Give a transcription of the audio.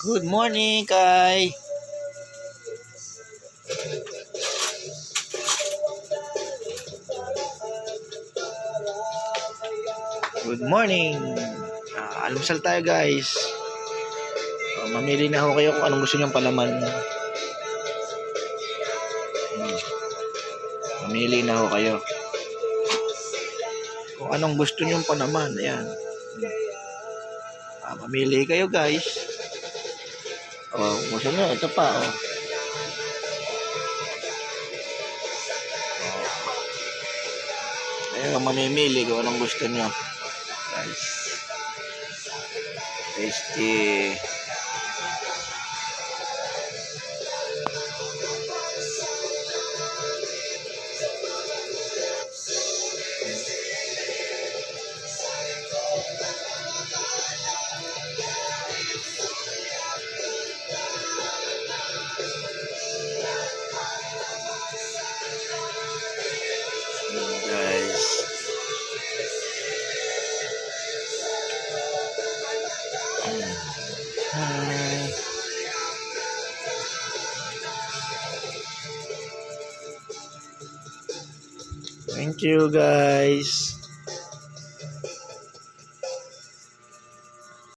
Good morning, Kai. Good morning. Almusal tayo, guys. Mamili na ako kayo kung anong gusto niyong palaman. Mamili na ako kayo. Kung anong gusto niyong palaman, ayan. Mamili kayo, guys. Gusto niyo, ito pa, Kayo mamimili kung anong gusto niyo. Guys. Tasty. Guys. Hi. Thank you, guys.